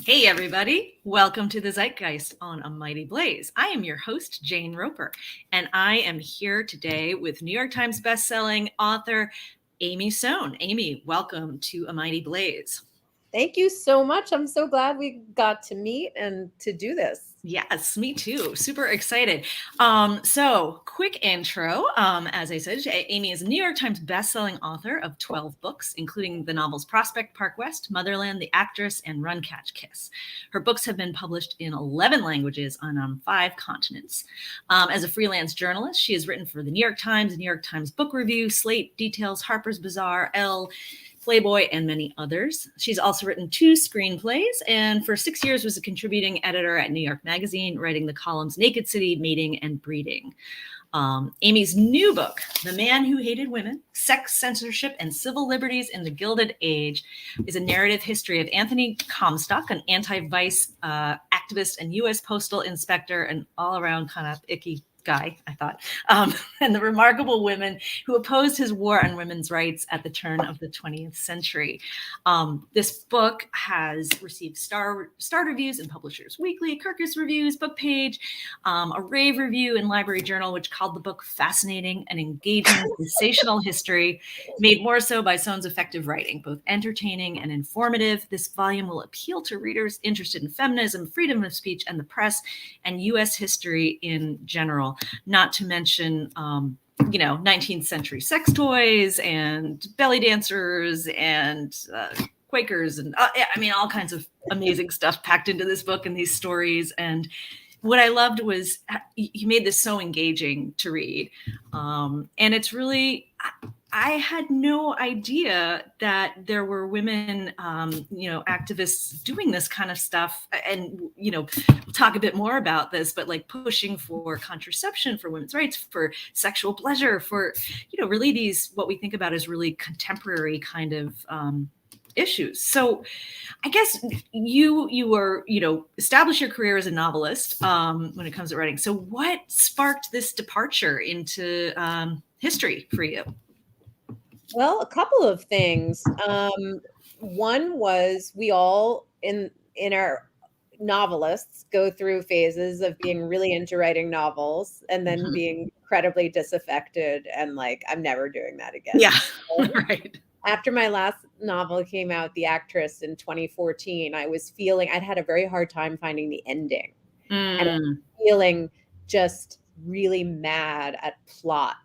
Hey everybody, welcome to the Zeitgeist on A Mighty Blaze. I am your host, Jane Roper, and I am here today with New York Times bestselling author Amy Sohn. Amy, welcome to A Mighty Blaze. Thank you so much. I'm so glad we got to meet and to do this. Yes, me too. Super excited. So quick intro. As I said, Amy is a New York Times bestselling author of 12 books, including the novels Prospect Park West, Motherland, The Actress, and Run, Catch, Kiss. Her books have been published in 11 languages on 5 continents. As a freelance journalist, she has written for the New York Times, New York Times Book Review, Slate, Details, Harper's Bazaar, Elle, Playboy, and many others. She's also written 2 screenplays, and for 6 years was a contributing editor at New York Magazine, writing the columns Naked City, Mating, and Breeding. Amy's new book, The Man Who Hated Women, Sex, Censorship, and Civil Liberties in the Gilded Age, is a narrative history of Anthony Comstock, an anti-vice activist and U.S. postal inspector, an all-around kind of icky guy, I thought, and the remarkable women who opposed his war on women's rights at the turn of the 20th century. This book has received star reviews in Publishers Weekly, Kirkus Reviews, Book Page, a rave review in Library Journal, which called the book fascinating and engaging, sensational history, made more so by Sohn's effective writing, both entertaining and informative. This volume will appeal to readers interested in feminism, freedom of speech, and the press, and U.S. history in general. Not to mention, 19th century sex toys and belly dancers and Quakers and all kinds of amazing stuff packed into this book and these stories. And what I loved was he made this so engaging to read. And it's really, I had no idea that there were women, activists doing this kind of stuff. And, we'll talk a bit more about this, but like pushing for contraception, for women's rights, for sexual pleasure, for, really these, what we think about as really contemporary kind of issues. So I guess you were, established your career as a novelist when it comes to writing. So what sparked this departure into history for you? Well, a couple of things. One was we all in our novelists go through phases of being really into writing novels and then being incredibly disaffected and like, I'm never doing that again. Yeah, right. After my last novel came out, The Actress, in 2014, I was feeling I'd had a very hard time finding the ending. And I was feeling just really mad at plot.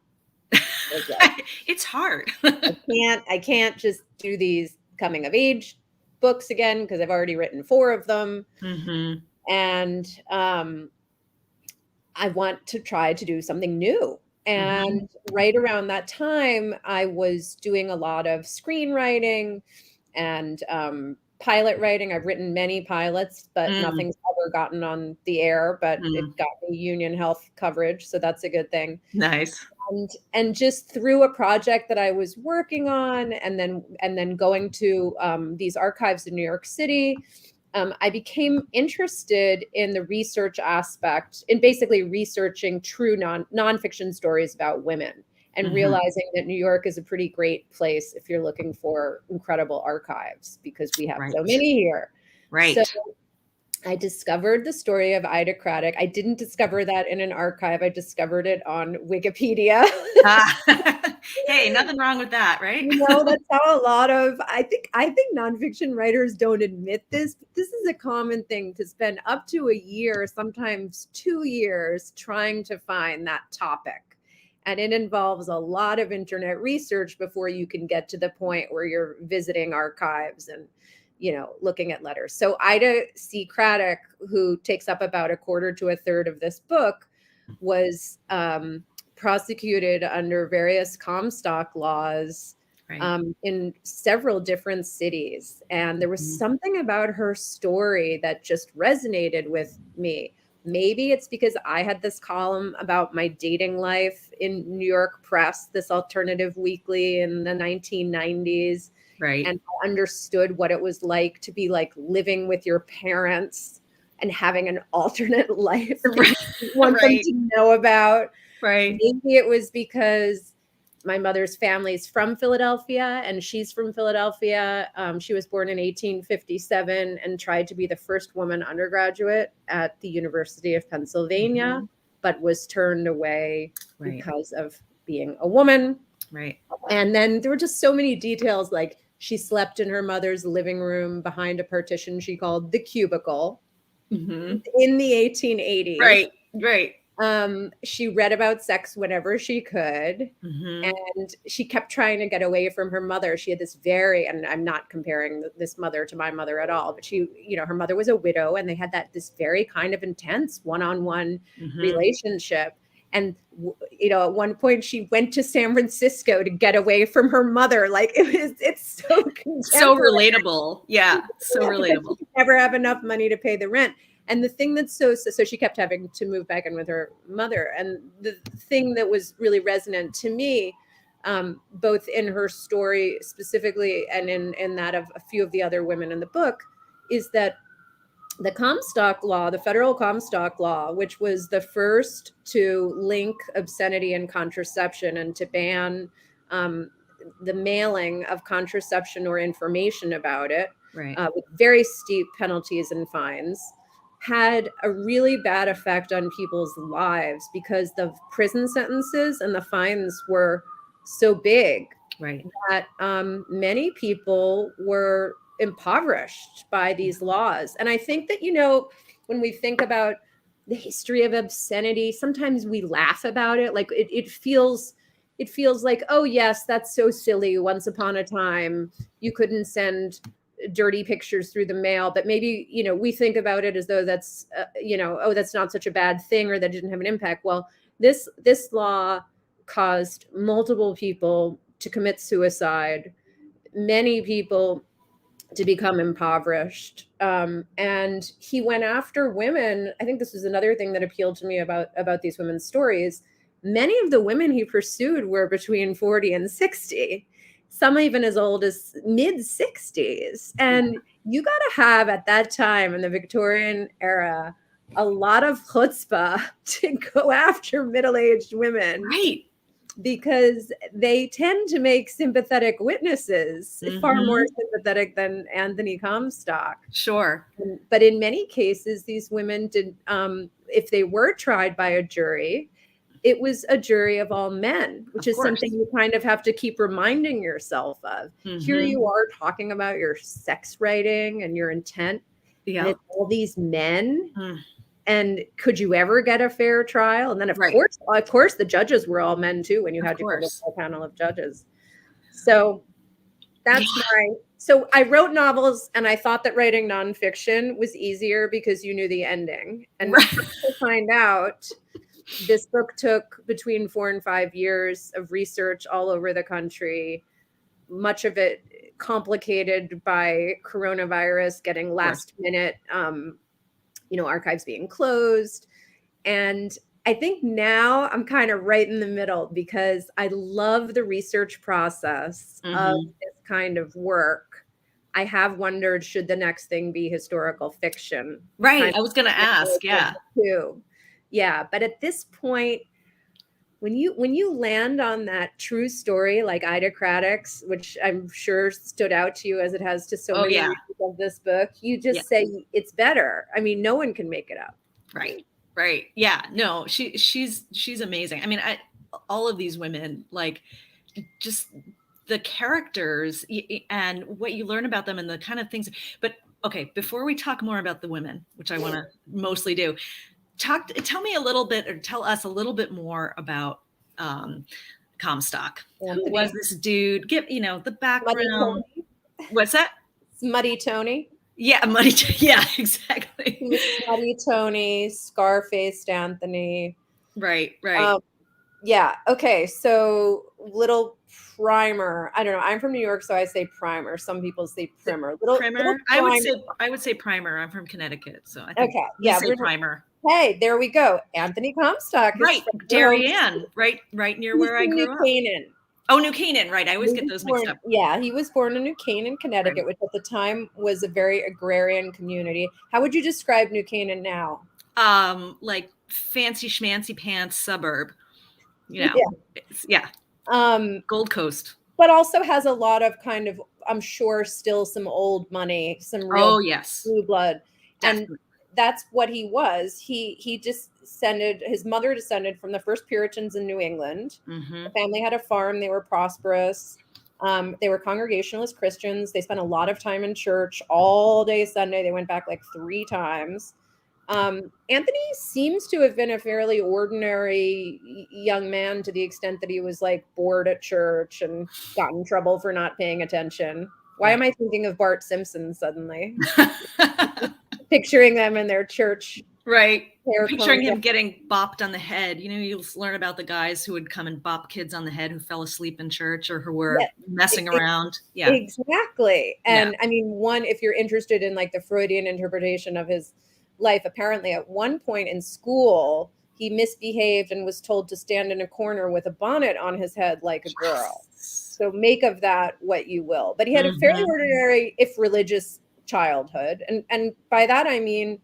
It's hard. I can't just do these coming of age books again because I've already written 4 of them. And I want to try to do something new. And right around that time, I was doing a lot of screenwriting and pilot writing. I've written many pilots, but nothing's ever gotten on the air, but it got me union health coverage. So that's a good thing. Nice. And just through a project that I was working on and then going to these archives in New York City, I became interested in the research aspect, in basically researching true nonfiction stories about women and realizing that New York is a pretty great place if you're looking for incredible archives because we have so many here. Right. So I discovered the story of Ida Craddock. I didn't discover that in an archive. I discovered it on Wikipedia. Hey, nothing wrong with that, right? That's how a lot of, I think nonfiction writers don't admit this, but this is a common thing to spend up to a year, sometimes 2 years, trying to find that topic. And it involves a lot of internet research before you can get to the point where you're visiting archives and looking at letters. So Ida C. Craddock, who takes up about 1/4 to 1/3 of this book, was prosecuted under various Comstock laws in several different cities. And there was something about her story that just resonated with me. Maybe it's because I had this column about my dating life in New York press, this alternative weekly in the 1990s. Right. And I understood what it was like to be like living with your parents and having an alternate life you want them to know about. Right. Maybe it was because my mother's family's from Philadelphia, and she's from Philadelphia. She was born in 1857 and tried to be the first woman undergraduate at the University of Pennsylvania, but was turned away because of being a woman. Right. And then there were just so many details, like she slept in her mother's living room behind a partition she called the cubicle in the 1880s. Right, right. She read about sex whenever she could, and she kept trying to get away from her mother. She had this and I'm not comparing this mother to my mother at all, but her mother was a widow, and they had this very kind of intense one-on-one relationship. And, at one point she went to San Francisco to get away from her mother. Like it's so relatable. Yeah. So relatable. She never have enough money to pay the rent. And the thing that's so she kept having to move back in with her mother. And the thing that was really resonant to me, both in her story specifically and in that of a few of the other women in the book, is that the Comstock law, the federal Comstock law, which was the first to link obscenity and contraception and to ban the mailing of contraception or information about it, with very steep penalties and fines, had a really bad effect on people's lives because the prison sentences and the fines were so big that many people were impoverished by these laws. And I think that, when we think about the history of obscenity, sometimes we laugh about it. Like it feels like, oh yes, that's so silly. Once upon a time, you couldn't send dirty pictures through the mail, but maybe, we think about it as though that's, oh, that's not such a bad thing, or that didn't have an impact. Well, this law caused multiple people to commit suicide, many people to become impoverished. And he went after women. I think this was another thing that appealed to me about these women's stories. Many of the women he pursued were between 40 and 60. Some even as old as mid 60s. And you got to have, at that time in the Victorian era, a lot of chutzpah to go after middle-aged women. Right. Because they tend to make sympathetic witnesses, far more sympathetic than Anthony Comstock. Sure. But in many cases, these women did, if they were tried by a jury, it was a jury of all men, which is something you kind of have to keep reminding yourself of. Here you are talking about your sex writing and your intent. And it's all these men. And could you ever get a fair trial? And then of course, the judges were all men too, when you had to go to a full panel of judges. So that's so I wrote novels, and I thought that writing nonfiction was easier because you knew the ending. And to find out, this book took between 4 and 5 years of research all over the country, much of it complicated by coronavirus, getting last minute, archives being closed. And I think now I'm kind of right in the middle, because I love the research process of this kind of work. I have wondered, should the next thing be historical fiction? Right. I was going to ask. Too. Yeah. But at this point, when you land on that true story like Ida Craddock's, which I'm sure stood out to you as it has to so many readers of this book, you just say it's better. I mean, no one can make it up. Right. Yeah. No, she's amazing. I mean, all of these women, like, just the characters and what you learn about them and the kind of things. But okay, before we talk more about the women, which I want to mostly do, tell me a little bit, or tell us a little bit more about Comstock. Who was this dude? Give the background. What's that? Muddy Tony. Yeah, Muddy. Yeah, exactly. Muddy Tony, Scarfaced Anthony. Right. Yeah. Okay. So little primer. I don't know. I'm from New York, so I say primer. Some people say primer. Primer. I would say primer. I'm from Connecticut, so I think say primer. Hey, there we go. Anthony Comstock. Right. Darien. Right near where I grew up. Canaan. Oh, New Canaan. Right. I always get those mixed up. Yeah, he was born in New Canaan, Connecticut, which at the time was a very agrarian community. How would you describe New Canaan now? Like fancy schmancy pants suburb. Gold Coast. But also has a lot of kind of, I'm sure, still some old money, some real blue blood. Definitely. And that's what he was. He descended, his mother descended from the first Puritans in New England. The family had a farm. They were prosperous. They were Congregationalist Christians. They spent a lot of time in church all day Sunday. They went back like 3 times. Anthony seems to have been a fairly ordinary young man, to the extent that he was like bored at church and got in trouble for not paying attention. Why am I thinking of Bart Simpson suddenly? Picturing them in their church. Right. Picturing him getting bopped on the head. You know, you'll learn about the guys who would come and bop kids on the head who fell asleep in church or who were messing around. Yeah, exactly. And I mean, if you're interested in like the Freudian interpretation of his life, apparently at one point in school, he misbehaved and was told to stand in a corner with a bonnet on his head like a girl. So make of that what you will. But he had a fairly ordinary, if religious, childhood. And by that, I mean,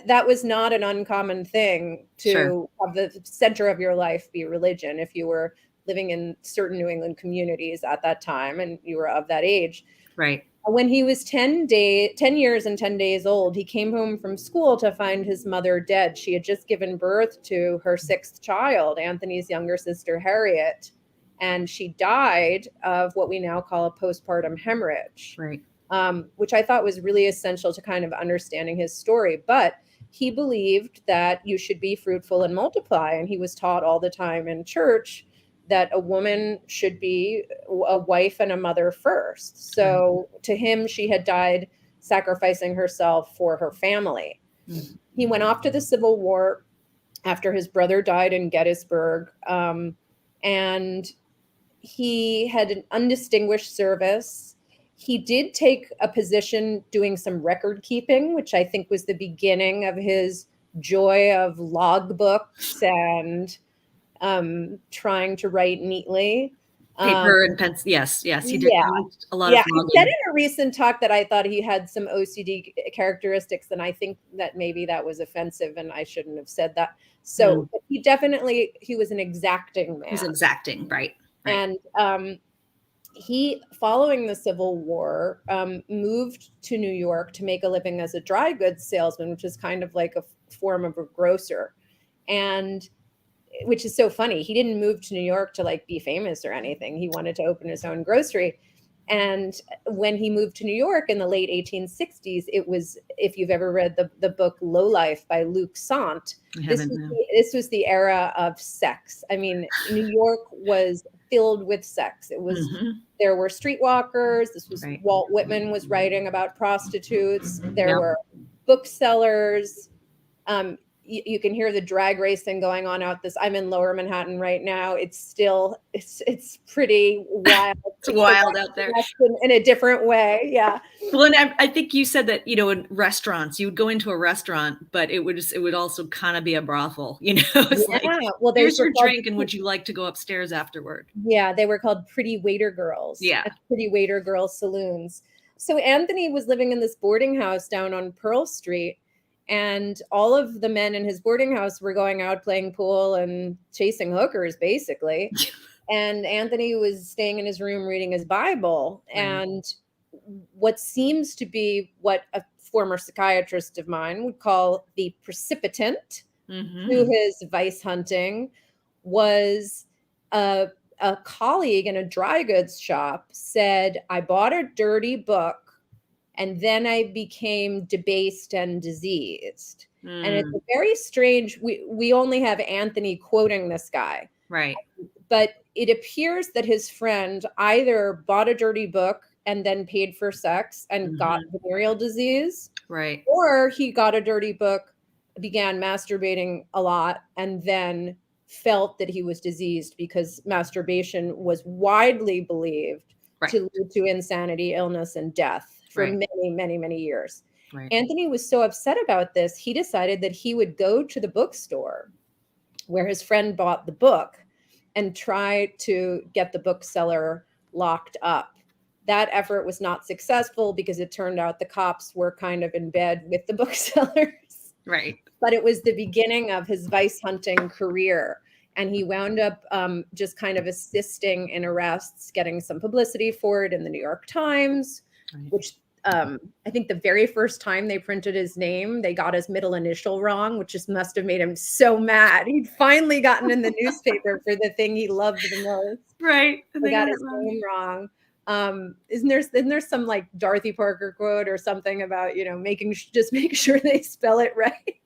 that was not an uncommon thing to have the center of your life be religion if you were living in certain New England communities at that time and you were of that age. Right. When he was 10 years and 10 days old, he came home from school to find his mother dead. She had just given birth to her 6th child, Anthony's younger sister, Harriet, and she died of what we now call a postpartum hemorrhage. Right. Which I thought was really essential to kind of understanding his story. But he believed that you should be fruitful and multiply. And he was taught all the time in church that a woman should be a wife and a mother first. So to him, she had died sacrificing herself for her family. He went off to the Civil War after his brother died in Gettysburg. And he had an undistinguished service. He did take a position doing some record keeping, which I think was the beginning of his joy of logbooks and trying to write neatly. Paper and pencil. Yes, he did a lot of logging. He said in a recent talk that I thought he had some OCD characteristics, and I think that maybe that was offensive and I shouldn't have said that. So he was an exacting man. He's exacting, right. And he, following the Civil War, moved to New York to make a living as a dry goods salesman, which is kind of like a form of a grocer. And which is so funny. He didn't move to New York to like be famous or anything. He wanted to open his own grocery. And when he moved to New York in the late 1860s, it was, if you've ever read the book Low Life by Luc Sant, this was the era of sex. I mean, New York was filled with sex. It was, there were streetwalkers. This was Walt Whitman was writing about prostitutes. There were booksellers. You can hear the drag racing going on out this. I'm in Lower Manhattan right now. It's still, it's pretty wild. It's wild out there. In a different way. Yeah. Well, and I think you said that, you know, in restaurants, you would go into a restaurant, but it would also kind of be a brothel, you know, it's like, well, here's your drink and would you like to go upstairs afterward? Yeah. They were called pretty waiter girls. Yeah. Pretty waiter girl saloons. So Anthony was living in this boarding house down on Pearl Street. And all of the men in his boarding house were going out playing pool and chasing hookers, basically. And Anthony was staying in his room reading his Bible. And what seems to be what a former psychiatrist of mine would call the precipitant to his vice hunting was a colleague in a dry goods shop said, I bought a dirty book. And then I became debased and diseased. And it's a very strange, we only have Anthony quoting this guy. Right. But it appears that his friend either bought a dirty book and then paid for sex and got venereal disease. Right. Or he got a dirty book, began masturbating a lot, and then felt that he was diseased because masturbation was widely believed to lead to insanity, illness, and death. For many, many, many years. Right. Anthony was so upset about this, he decided that he would go to the bookstore where his friend bought the book and try to get the bookseller locked up. That effort was not successful because it turned out the cops were kind of in bed with the booksellers. Right. But it was the beginning of his vice hunting career. and he wound up just kind of assisting in arrests, getting some publicity for it in the New York Times, which I think the very first time they printed his name, they got his middle initial wrong, which just must have made him so mad. He'd finally gotten in the newspaper for the thing he loved the most. Right. They got his name wrong. Isn't there some like Dorothy Parker quote or something about, just make sure they spell it right?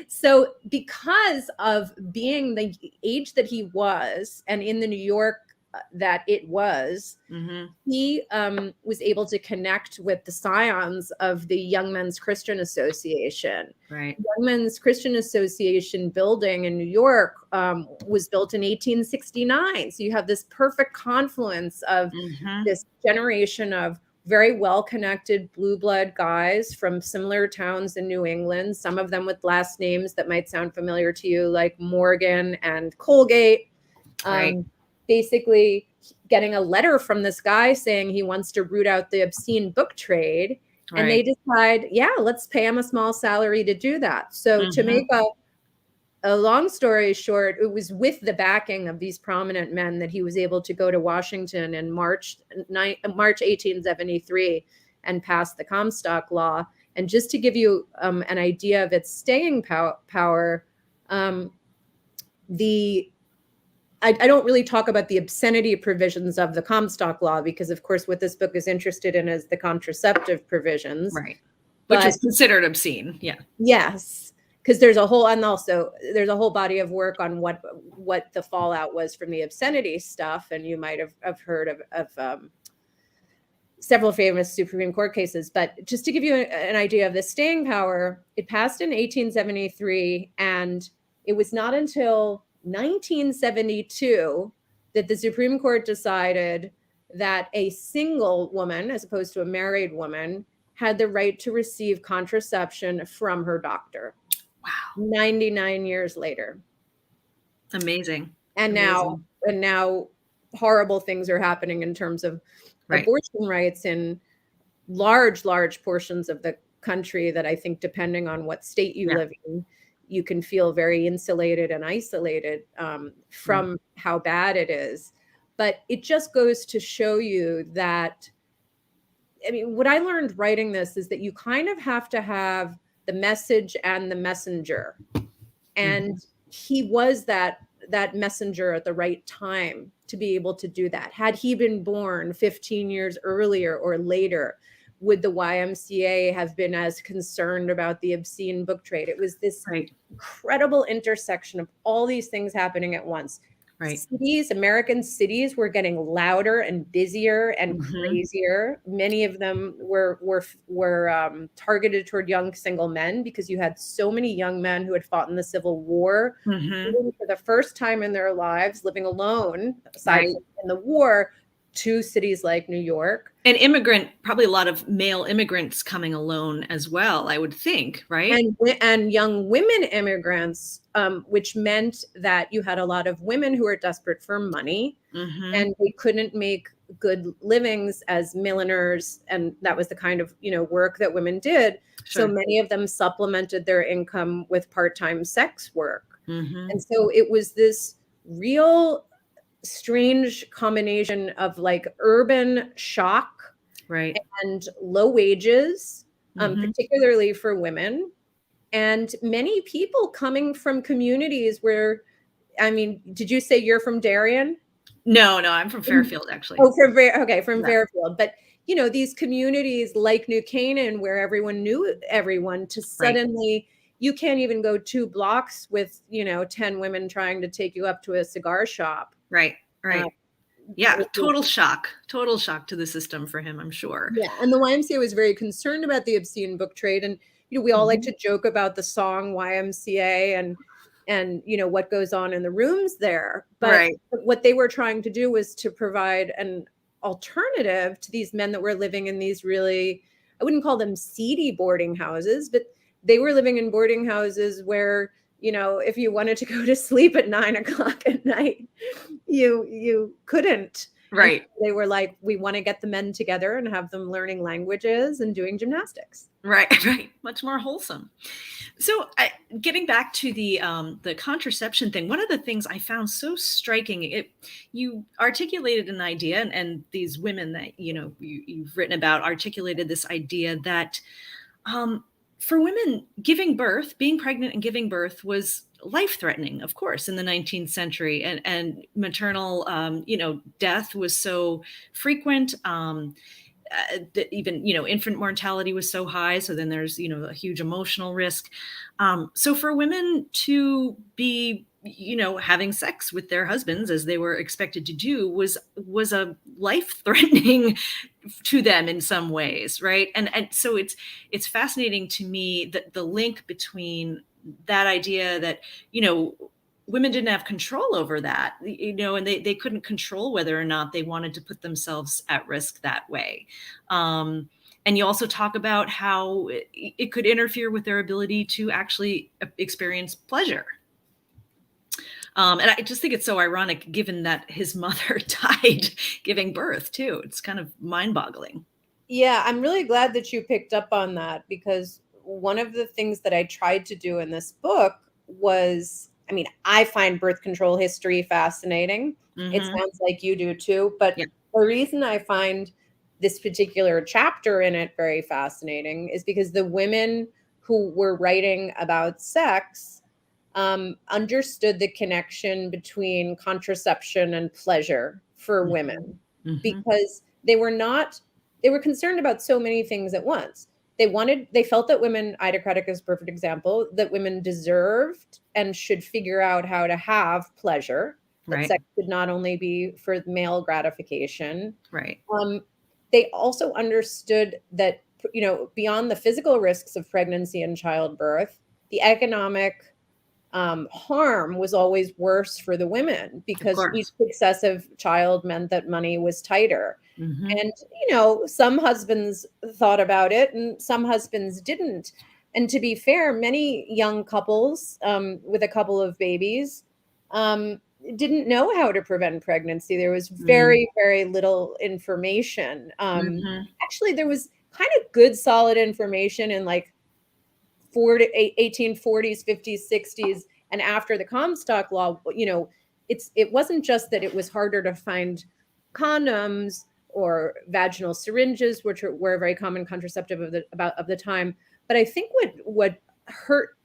So because of being the age that he was, and in the New York that it was, he was able to connect with the scions of the Young Men's Christian Association. Right. Young Men's Christian Association building in New York was built in 1869. So you have this perfect confluence of this generation of very well-connected blue blood guys from similar towns in New England, some of them with last names that might sound familiar to you, like Morgan and Colgate. Right. Basically getting a letter from this guy saying he wants to root out the obscene book trade. Right. And they decide, let's pay him a small salary to do that. So to make a long story short, it was with the backing of these prominent men that he was able to go to Washington in March 1873 and pass the Comstock Law. And just to give you an idea of its staying power, I don't really talk about the obscenity provisions of the Comstock Law because, of course, what this book is interested in is the contraceptive provisions. Right. Which is considered obscene. Yeah. Yes. Because there's a whole body of work on what the fallout was from the obscenity stuff. And you might have heard of several famous Supreme Court cases. But just to give you an idea of the staying power, it passed in 1873. And it was not until 1972 that the Supreme Court decided that a single woman, as opposed to a married woman, had the right to receive contraception from her doctor. Wow. 99 years later. Amazing. And now horrible things are happening in terms of abortion rights in large portions of the country that I think, depending on what state you live in, you can feel very insulated and isolated from how bad it is. But it just goes to show you that, what I learned writing this is that you kind of have to have the message and the messenger. And he was that messenger at the right time to be able to do that. Had he been born 15 years earlier or later, would the YMCA have been as concerned about the obscene book trade? It was this incredible intersection of all these things happening at once. American cities were getting louder and busier and crazier. Many of them were targeted toward young single men because you had so many young men who had fought in the Civil War, even for the first time in their lives, living alone, aside from in the war, to cities like New York. And probably a lot of male immigrants coming alone as well, I would think, right? And young women immigrants, which meant that you had a lot of women who were desperate for money and they couldn't make good livings as milliners. And that was the kind of, work that women did. Sure. So many of them supplemented their income with part-time sex work. And so it was this real strange combination of like urban shock and low wages, particularly for women, and many people coming from communities where, did you say you're from Darien? No, I'm from Fairfield, actually. Oh, from Fairfield. But these communities like New Canaan, where everyone knew everyone, to suddenly you can't even go 2 blocks with 10 women trying to take you up to a cigar shop. Right. Total shock to the system for him, I'm sure. Yeah. And the YMCA was very concerned about the obscene book trade. And, we all like to joke about the song YMCA and what goes on in the rooms there. But what they were trying to do was to provide an alternative to these men that were living in these really, I wouldn't call them seedy boarding houses, but they were living in boarding houses where, if you wanted to go to sleep at 9 o'clock at night, you couldn't. And Right. they were like, we want to get the men together and have them learning languages and doing gymnastics. Right. Right. Much more wholesome. So, getting back to the contraception thing, one of the things I found so striking, you articulated an idea, and these women that you've written about articulated this idea that for women, giving birth, being pregnant and giving birth was life-threatening, of course, in the 19th century, and maternal death was so frequent. That even infant mortality was so high, so then there's a huge emotional risk. So for women to be having sex with their husbands as they were expected to do was a life-threatening to them in some ways, right? And so it's fascinating to me that the link between that idea that women didn't have control over that, and they couldn't control whether or not they wanted to put themselves at risk that way. And you also talk about how it could interfere with their ability to actually experience pleasure. And I just think it's so ironic, given that his mother died giving birth too. It's kind of mind-boggling. Yeah, I'm really glad that you picked up on that, because one of the things that I tried to do in this book was, I find birth control history fascinating. It sounds like you do too. But Yeah. the reason I find this particular chapter in it very fascinating is because the women who were writing about sex understood the connection between contraception and pleasure for women, because they were concerned about so many things at once. They felt that women, Ida Craddock is a perfect example, that women deserved and should figure out how to have pleasure. That sex should not only be for male gratification. Right. They also understood that, beyond the physical risks of pregnancy and childbirth, the economic harm was always worse for the women, because each successive child meant that money was tighter. And, some husbands thought about it and some husbands didn't. And to be fair, many young couples with a couple of babies didn't know how to prevent pregnancy. There was very, very little information. Actually, there was kind of good, solid information in like 1840s, 50s, 60s, and after the Comstock law. It wasn't just that it was harder to find condoms or vaginal syringes, which were a very common contraceptive of the time. But I think what hurt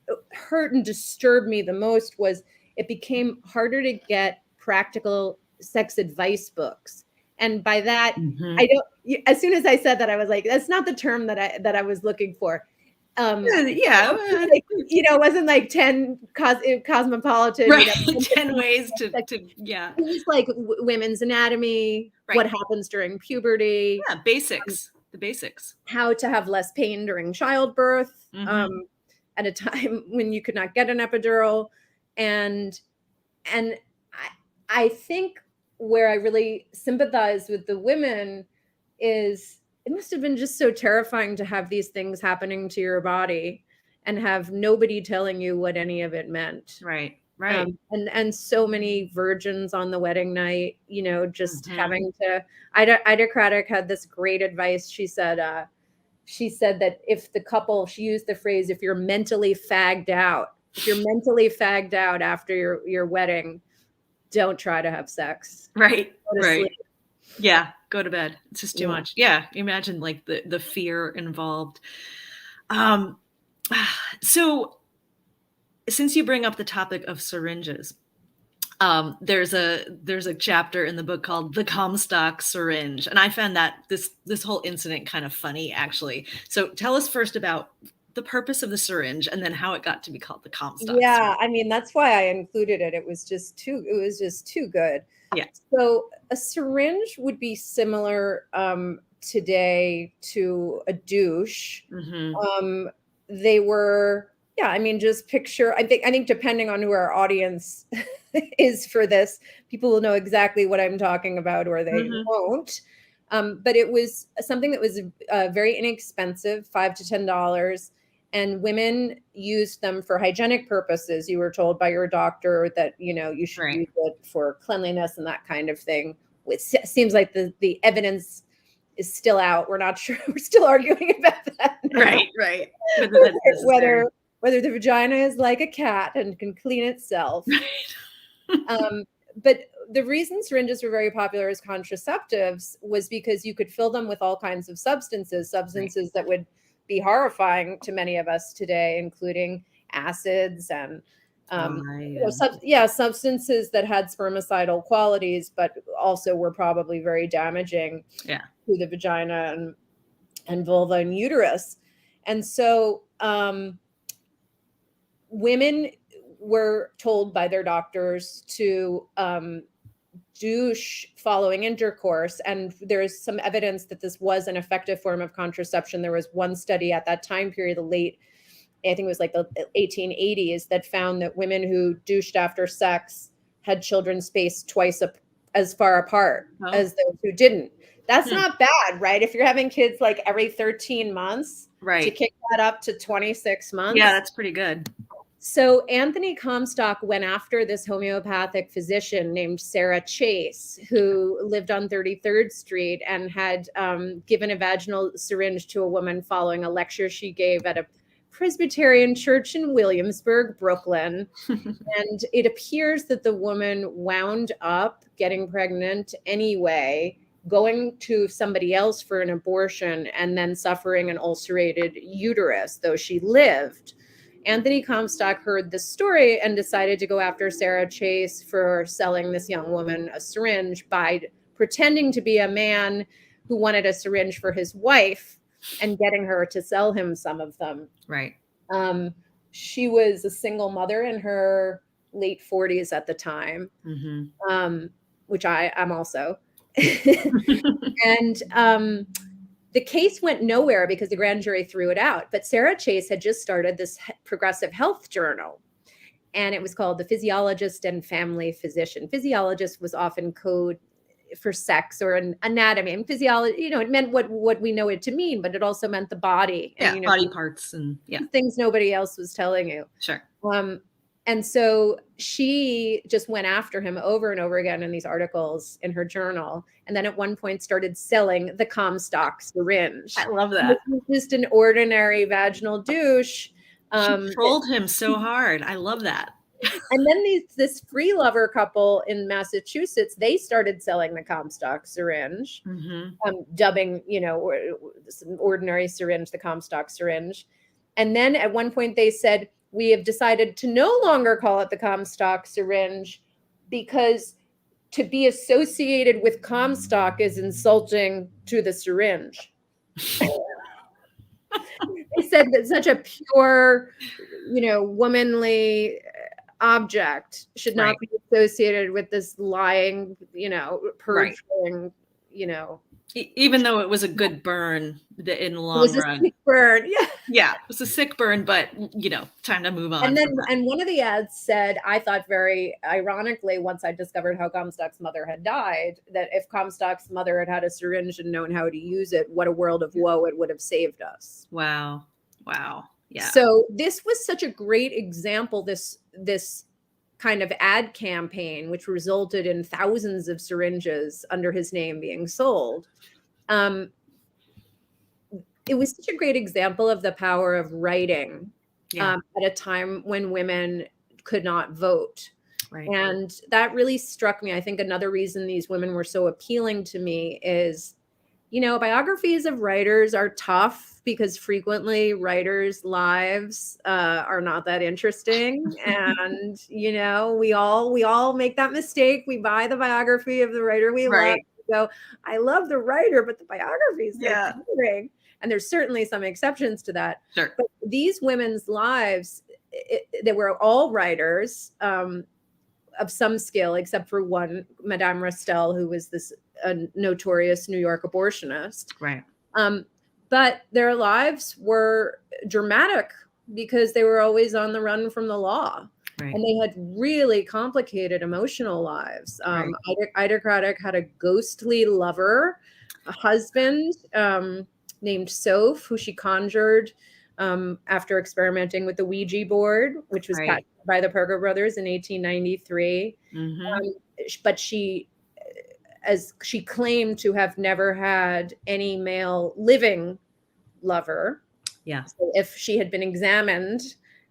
and disturbed me the most was it became harder to get practical sex advice books. And by that, I don't. As soon as I said that, I was like, that's not the term that I was looking for. It wasn't like 10 cosmopolitan, right? 10 ways to It was like women's anatomy, what happens during puberty, basics, the basics, how to have less pain during childbirth, at a time when you could not get an epidural, and I think where I really sympathize with the women is, it must have been just so terrifying to have these things happening to your body and have nobody telling you what any of it meant. Right. And so many virgins on the wedding night, just having to. Ida Craddock had this great advice. She said that if the couple, she used the phrase, if you're mentally fagged out after your wedding, don't try to have sex. Right. Sleep. Yeah, go to bed. It's just too much. Yeah, imagine like the fear involved. So since you bring up the topic of syringes, there's a chapter in the book called The Comstock Syringe, and I found that this whole incident kind of funny, actually. So tell us first about the purpose of the syringe and then how it got to be called the Comstock syringe. That's why I included it. It was just too good. Yeah. So a syringe would be similar today to a douche. They were, just picture, I think depending on who our audience is for this, people will know exactly what I'm talking about, or they won't. But it was something that was very inexpensive, $5 to $10. And women used them for hygienic purposes. You were told by your doctor that, you should use it for cleanliness and that kind of thing. it seems like the evidence is still out. We're not sure. We're still arguing about that now. Right. Whether the vagina is like a cat and can clean itself. But the reason syringes were very popular as contraceptives was because you could fill them with all kinds of substances that would be horrifying to many of us today, including acids and substances that had spermicidal qualities, but also were probably very damaging to the vagina and vulva and uterus. And so women were told by their doctors to douche following intercourse. And there's some evidence that this was an effective form of contraception. There was one study at that time period, I think it was like the 1880s, that found that women who douched after sex had children spaced twice as far apart as those who didn't. That's not bad, right? If you're having kids like every 13 months, to kick that up to 26 months. Yeah, that's pretty good. So Anthony Comstock went after this homeopathic physician named Sarah Chase, who lived on 33rd Street and had given a vaginal syringe to a woman following a lecture she gave at a Presbyterian church in Williamsburg, Brooklyn. And it appears that the woman wound up getting pregnant anyway, going to somebody else for an abortion, and then suffering an ulcerated uterus, though she lived. Anthony Comstock heard this story and decided to go after Sarah Chase for selling this young woman a syringe by pretending to be a man who wanted a syringe for his wife and getting her to sell him some of them. Right. She was a single mother in her late 40s at the time, which I'm also. And the case went nowhere because the grand jury threw it out. But Sarah Chase had just started this progressive health journal, and it was called The Physiologist and Family Physician. Physiologist was often code for sex or an anatomy. And physiology, it meant what we know it to mean, but it also meant the body. And, body parts and things nobody else was telling you. Sure. And so she just went after him over and over again in these articles in her journal. And then at one point started selling the Comstock syringe. I love that. It was just an ordinary vaginal douche. She trolled him so hard. I love that. And then this free lover couple in Massachusetts, they started selling the Comstock syringe, dubbing, this ordinary syringe, the Comstock syringe. And then at one point they said, we have decided to no longer call it the Comstock syringe because to be associated with Comstock is insulting to the syringe. They said that such a pure, womanly object should not be associated with this lying, perjuring, Even though it was a good burn in the long run. It was a sick burn, Yeah, it was a sick burn, but time to move on. And then, and one of the ads said, I thought very ironically, once I discovered how Comstock's mother had died, that if Comstock's mother had had a syringe and known how to use it, what a world of woe it would have saved us. Wow. Yeah. So this was such a great example, this kind of ad campaign, which resulted in thousands of syringes under his name being sold. It was such a great example of the power of writing at a time when women could not vote. Right. And that really struck me. I think another reason these women were so appealing to me is, biographies of writers are tough because frequently writers' lives are not that interesting. And, we all make that mistake. We buy the biography of the writer we love. We go, I love the writer, but the biography is so boring. And there's certainly some exceptions to that. Sure. But these women's lives, they were all writers of some skill, except for one, Madame Restell, who was this notorious New York abortionist. Right. But their lives were dramatic because they were always on the run from the law. Right. And they had really complicated emotional lives. Ida Craddock had a ghostly lover, a husband named Soph, who she conjured after experimenting with the Ouija board, which was patented by the Parker brothers in 1893. But she as she claimed to have never had any male living lover. Yeah. So if she had been examined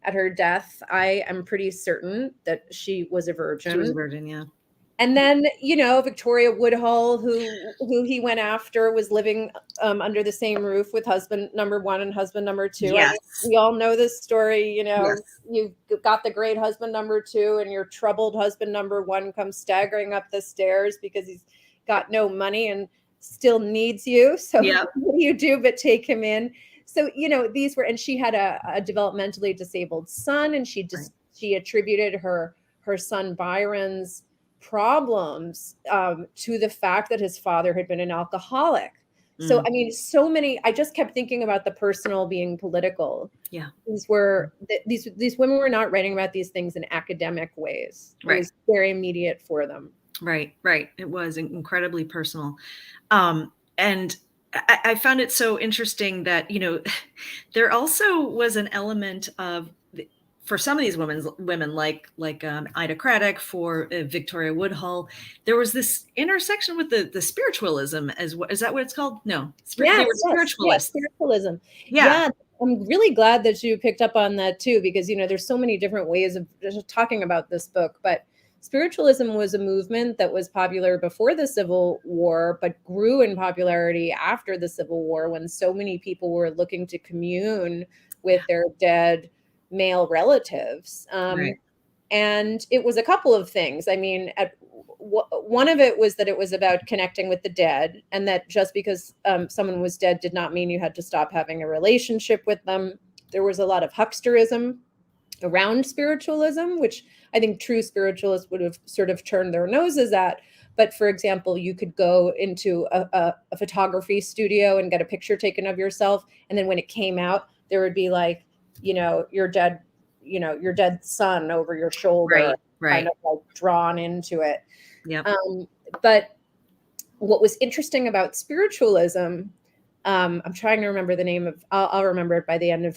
at her death, I am pretty certain that she was a virgin. She was a virgin, yeah. And then, Victoria Woodhull, who he went after, was living under the same roof with husband number one and husband number two. Yes. I mean, we all know this story. Yes. You've got the great husband number two, and your troubled husband number one comes staggering up the stairs because he's got no money and still needs you. So what do you do but take him in? So, these were, and she had a developmentally disabled son, and she attributed her son Byron's problems to the fact that his father had been an alcoholic. So, I mean, so many, I just kept thinking about the personal being political. Yeah. These women were not writing about these things in academic ways. It was very immediate for them. Right. It was incredibly personal. And I found it so interesting that, there also was an element of, for some of these women like Ida Craddock, for Victoria Woodhull, there was this intersection with the spiritualism as well. Is that what it's called? No, they were spiritualists. Yes, spiritualism. Yeah. I'm really glad that you picked up on that too, because there's so many different ways of talking about this book. But spiritualism was a movement that was popular before the Civil War, but grew in popularity after the Civil War, when so many people were looking to commune with their dead male relatives. And it was a couple of things. I mean, one of it was that it was about connecting with the dead, and that just because someone was dead did not mean you had to stop having a relationship with them. There was a lot of hucksterism around spiritualism, which I think true spiritualists would have sort of turned their noses at. But for example, you could go into a photography studio and get a picture taken of yourself, and then when it came out, there would be like, your dead son over your shoulder, kind of like drawn into it. Yeah. But what was interesting about spiritualism, I'm trying to remember the name of, I'll remember it by the end of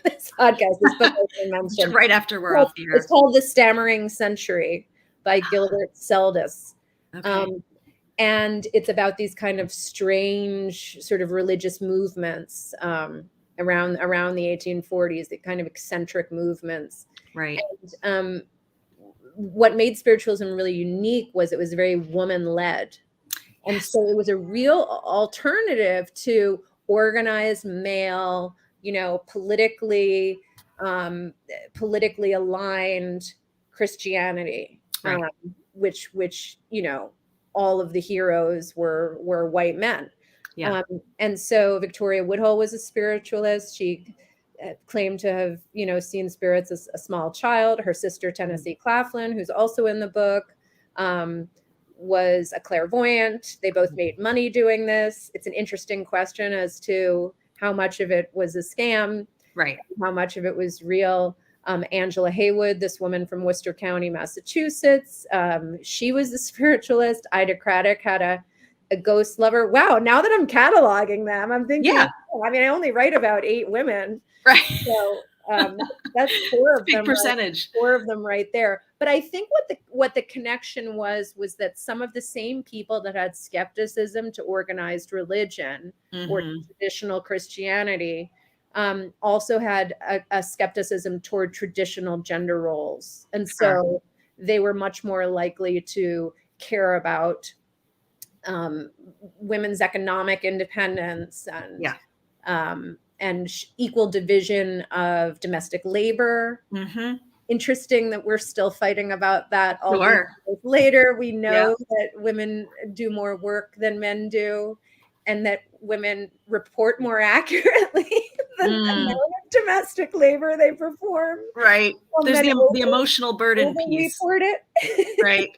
this podcast. This book I mentioned. Right after we're off the air. It's called The Stammering Century by Gilbert Seldes. Okay. And it's about these kind of strange sort of religious movements around the 1840s, the kind of eccentric movements. Right. And what made spiritualism really unique was it was very woman-led. And so it was a real alternative to organized male, politically aligned Christianity, which all of the heroes were white men. Yeah. And so Victoria Woodhull was a spiritualist. She claimed to have, seen spirits as a small child. Her sister, Tennessee Claflin, who's also in the book, was a clairvoyant. They both made money doing this. It's an interesting question as to how much of it was a scam, how much of it was real. Angela Haywood, this woman from Worcester County, Massachusetts, she was a spiritualist. Ida Craddock had a ghost lover. Wow, now that I'm cataloging them, I'm thinking, I only write about 8 women. Right. So that's 4 of big them. Percentage. 4 of them right there. But I think what the connection was that some of the same people that had skepticism to organized religion or traditional Christianity also had a skepticism toward traditional gender roles. And so they were much more likely to care about women's economic independence and equal division of domestic labor. Interesting that we're still fighting about that all these years later. We know that women do more work than men do, and that women report more accurately than the amount of domestic labor they perform. Right. There's the emotional burden piece. Report it. Right.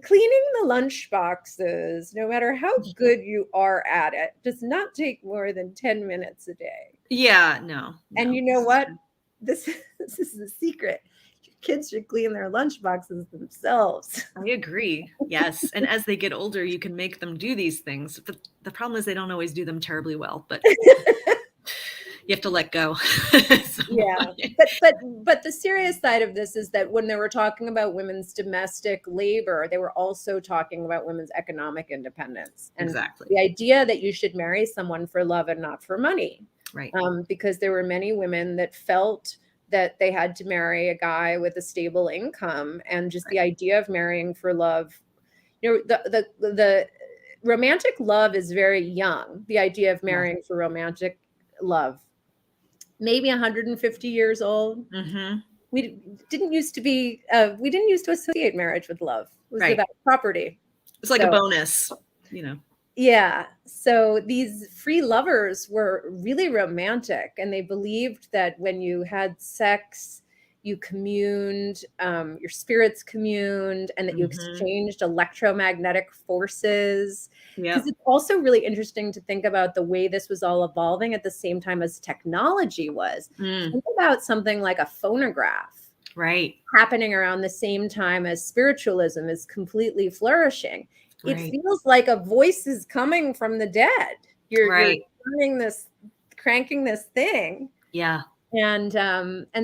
Cleaning the lunch boxes, no matter how good you are at it, does not take more than 10 minutes a day. Yeah, no. And you know what? This is the secret. Your kids should clean their lunch boxes themselves. I agree. Yes. And as they get older, you can make them do these things. But the problem is they don't always do them terribly well. But You have to let go. Yeah. But the serious side of this is that when they were talking about women's domestic labor, they were also talking about women's economic independence. And Exactly. the idea that you should marry someone for love and not for money. Right. Because there were many women that felt that they had to marry a guy with a stable income, and just the idea of marrying for love, the romantic love is very young. The idea of marrying for romantic love, maybe 150 years old. Mm-hmm. We didn't used to associate marriage with love. It was about property. It's like a bonus, you know. Yeah. So these free lovers were really romantic, and they believed that when you had sex, you communed, your spirits communed, and that you exchanged electromagnetic forces. Because it's also really interesting to think about the way this was all evolving at the same time as technology was. Think about something like a phonograph, happening around the same time as spiritualism is completely flourishing. It feels like a voice is coming from the dead. You're cranking this thing. Yeah. And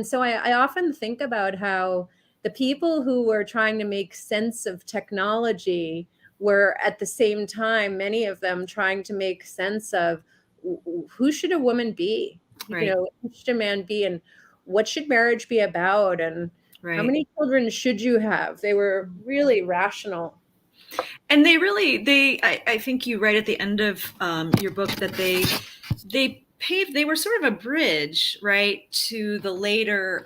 so I often think about how the people who were trying to make sense of technology were at the same time, many of them trying to make sense of who should a woman be? Who should a man be? And what should marriage be about? And how many children should you have? They were really rational. And I think you write at the end of your book that they were sort of a bridge, right, to the later,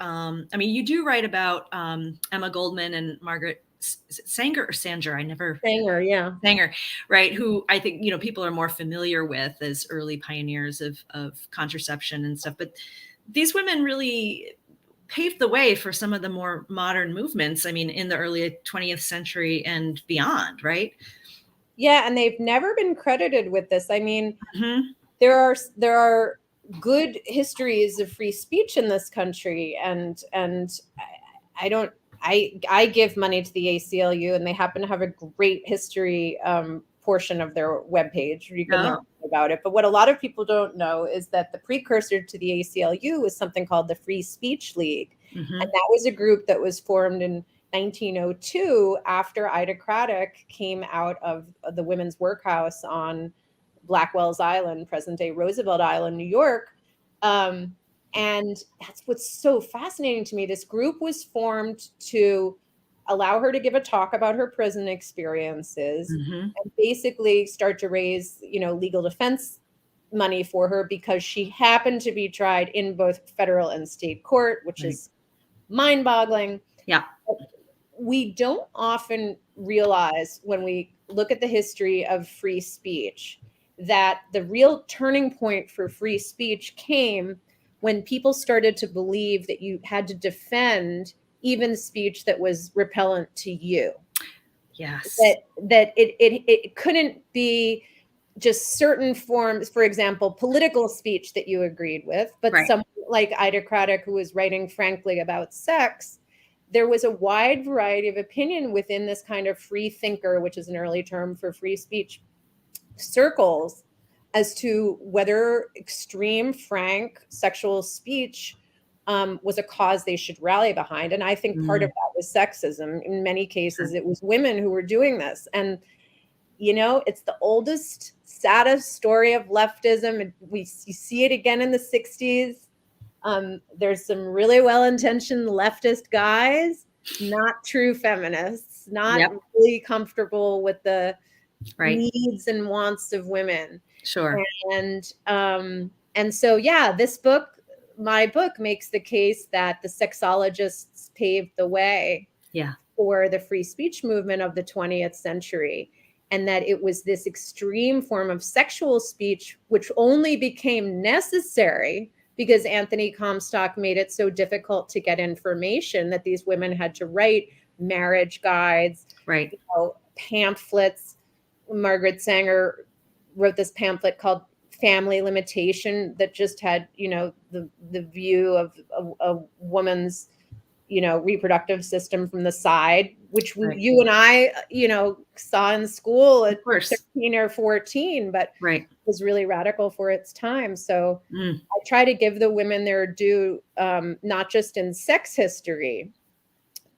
you do write about Emma Goldman and Margaret Sanger or Sanger. Sanger, right, who I think, people are more familiar with as early pioneers of contraception and stuff. But these women really paved the way for some of the more modern movements, in the early 20th century and beyond, right? Yeah, and they've never been credited with this. There are good histories of free speech in this country, and I give money to the ACLU, and they happen to have a great history portion of their webpage. You can learn about it. But what a lot of people don't know is that the precursor to the ACLU was something called the Free Speech League. And that was a group that was formed in 1902 after Ida Craddock came out of the women's workhouse on Blackwell's Island, present-day Roosevelt Island, New York. And that's what's so fascinating to me. This group was formed to allow her to give a talk about her prison experiences and basically start to raise, legal defense money for her, because she happened to be tried in both federal and state court, which is mind-boggling. Yeah. We don't often realize when we look at the history of free speech that the real turning point for free speech came when people started to believe that you had to defend even speech that was repellent to you. Yes. That it couldn't be just certain forms, for example, political speech that you agreed with, but someone like Ida Craddock, who was writing frankly about sex, there was a wide variety of opinion within this kind of free thinker, which is an early term for free speech circles, as to whether extreme, frank sexual speech was a cause they should rally behind. And I think part of that was sexism. In many cases, it was women who were doing this. And, it's the oldest, saddest story of leftism. You see it again in the 60s. There's some really well-intentioned leftist guys, not true feminists, not really comfortable with the needs and wants of women. Sure. And so, my book makes the case that the sexologists paved the way for the free speech movement of the 20th century. And that it was this extreme form of sexual speech, which only became necessary because Anthony Comstock made it so difficult to get information that these women had to write marriage guides, pamphlets. Margaret Sanger wrote this pamphlet called Family Limitation that just had, the view of a woman's, reproductive system from the side, which Right. you and I, saw in school Of at course. 13 or 14, but Right. was really radical for its time. So Mm. I try to give the women their due, not just in sex history,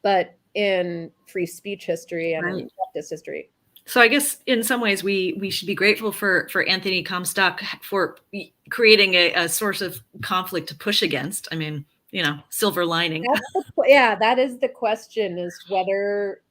but in free speech history and in Right. justice history. So I guess in some ways we should be grateful for Anthony Comstock for creating a source of conflict to push against. I mean, silver lining. That is the question, is whether,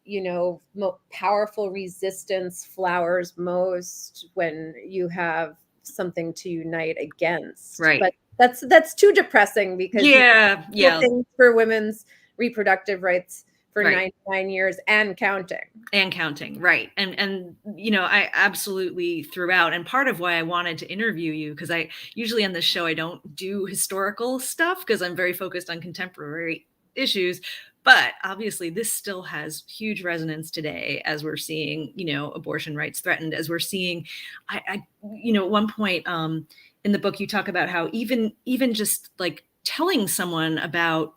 powerful resistance flowers most when you have something to unite against. Right. But that's too depressing, because Yeah. things for women's reproductive rights for Right. 99 years and counting. And counting, right. And I absolutely threw out, and part of why I wanted to interview you, because I usually on this show I don't do historical stuff because I'm very focused on contemporary issues, but obviously this still has huge resonance today, as we're seeing abortion rights threatened, as we're seeing I at one point in the book you talk about how even just like telling someone about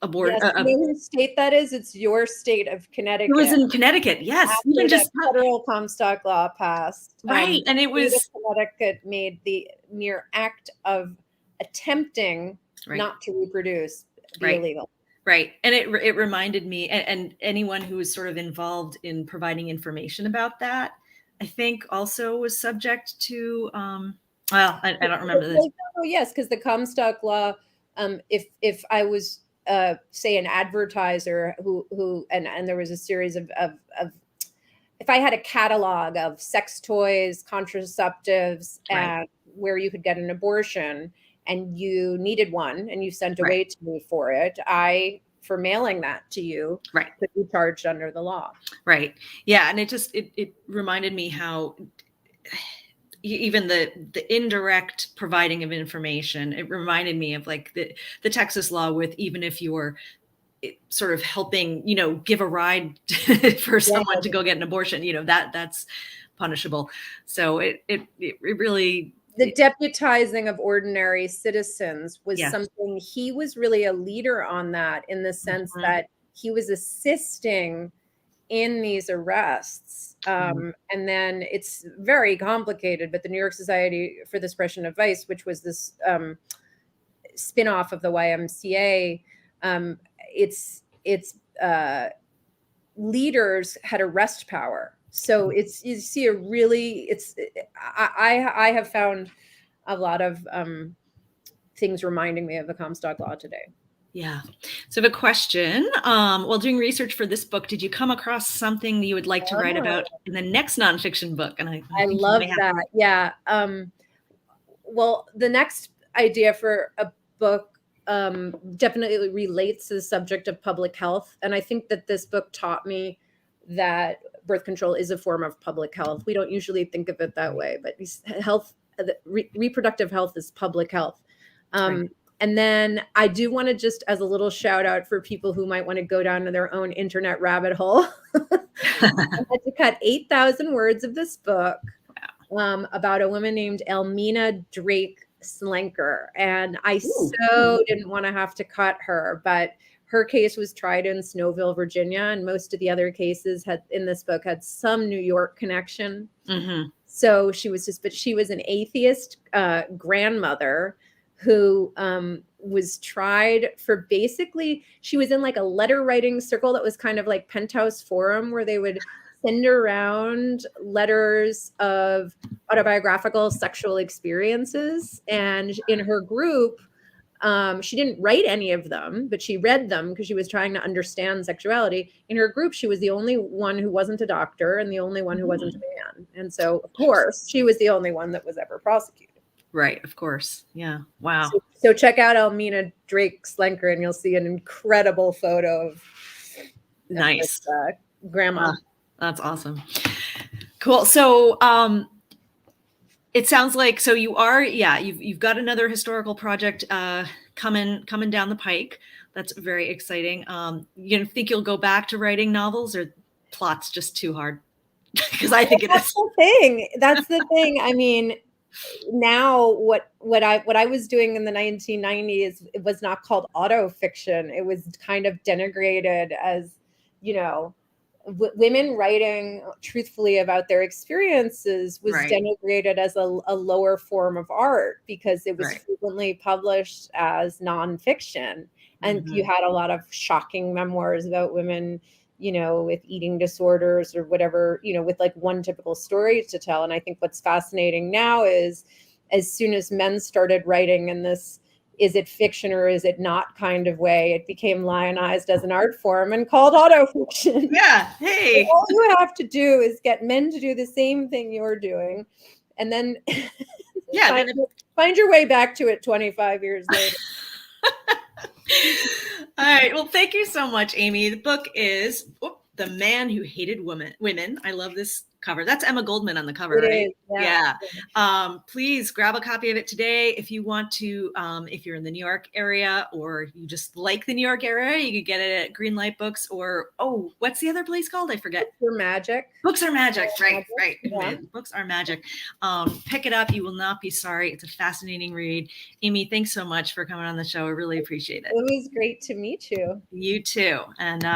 abortion. Yes, you know whose state that is? It's your state of Connecticut. It was in Connecticut, yes. After Even the just federal Comstock law passed, right, and it was Connecticut made the mere act of attempting right. not to reproduce be Right. illegal. Right, and it reminded me, and anyone who was sort of involved in providing information about that, I think also was subject to. Well, I don't remember this. Oh yes, because the Comstock law, if I was say an advertiser who and there was a series of if I had a catalog of sex toys, contraceptives, Right. and where you could get an abortion, and you needed one and you sent Right. away to me for it, for mailing that to you, Right. could be charged under the law. Right. Yeah, and it reminded me how even the indirect providing of information, it reminded me of like the Texas law with, even if you're sort of helping, give a ride for someone to go get an abortion, that's punishable. So it really, the deputizing of ordinary citizens was yes. something he was really a leader on, that in the sense Mhm. that he was assisting in these arrests. And then it's very complicated, but the New York Society for the Suppression of Vice, which was this spin-off of the YMCA, its leaders had arrest power. So it's, you see a really, I have found a lot of things reminding me of the Comstock law today. Yeah. So I have a question. While doing research for this book, did you come across something that you would like to write about in the next nonfiction book? And I love that. Yeah. Well, the next idea for a book definitely relates to the subject of public health. And I think that this book taught me that birth control is a form of public health. We don't usually think of it that way, but health, reproductive health is public health. Right. And then I do want to, just as a little shout out for people who might want to go down to their own internet rabbit hole, I had to cut 8,000 words of this book about a woman named Elmina Drake Slenker. And I didn't want to have to cut her, but her case was tried in Snowville, Virginia, and most of the other cases in this book had some New York connection. Mm-hmm. So she was an atheist grandmother who was tried for, basically, she was in like a letter writing circle that was kind of like Penthouse Forum, where they would send around letters of autobiographical sexual experiences. And in her group, she didn't write any of them, but she read them because she was trying to understand sexuality. In her group, she was the only one who wasn't a doctor and the only one who wasn't a man. And so, of course, she was the only one that was ever prosecuted. Right, of course. Yeah. Wow. So check out Elmina Drake Slenker, and you'll see an incredible photo of nice this, grandma. That's awesome. Cool. So it sounds like, so you are, you've got another historical project coming down the pike. That's very exciting. You think you'll go back to writing novels, or plot's just too hard? Because I think That's the thing. I mean, now what I was doing in the 1990s, it was not called autofiction. It was kind of denigrated as, women writing truthfully about their experiences was Right. denigrated as a lower form of art because it was Right. frequently published as nonfiction. And you Mhm. had a lot of shocking memoirs about women, with eating disorders or whatever, with like one typical story to tell. And I think what's fascinating now is as soon as men started writing in this is it fiction or is it not kind of way, it became lionized as an art form and called autofiction. Yeah. Hey. All you have to do is get men to do the same thing you're doing, and then Yeah. find your way back to it 25 years later. All right. Well, thank you so much, Amy. The book is The Man Who Hated Women. I love this cover. That's Emma Goldman on the cover, It right? is, yeah. Please grab a copy of it today. If you want to, if you're in the New York area or you just like the New York area, you could get it at Greenlight Books or, what's the other place called? I forget. For Magic. Books are magic. Right. Yeah. Books are magic. Pick it up. You will not be sorry. It's a fascinating read. Amy, thanks so much for coming on the show. I really appreciate it. It was great to meet you. You too. And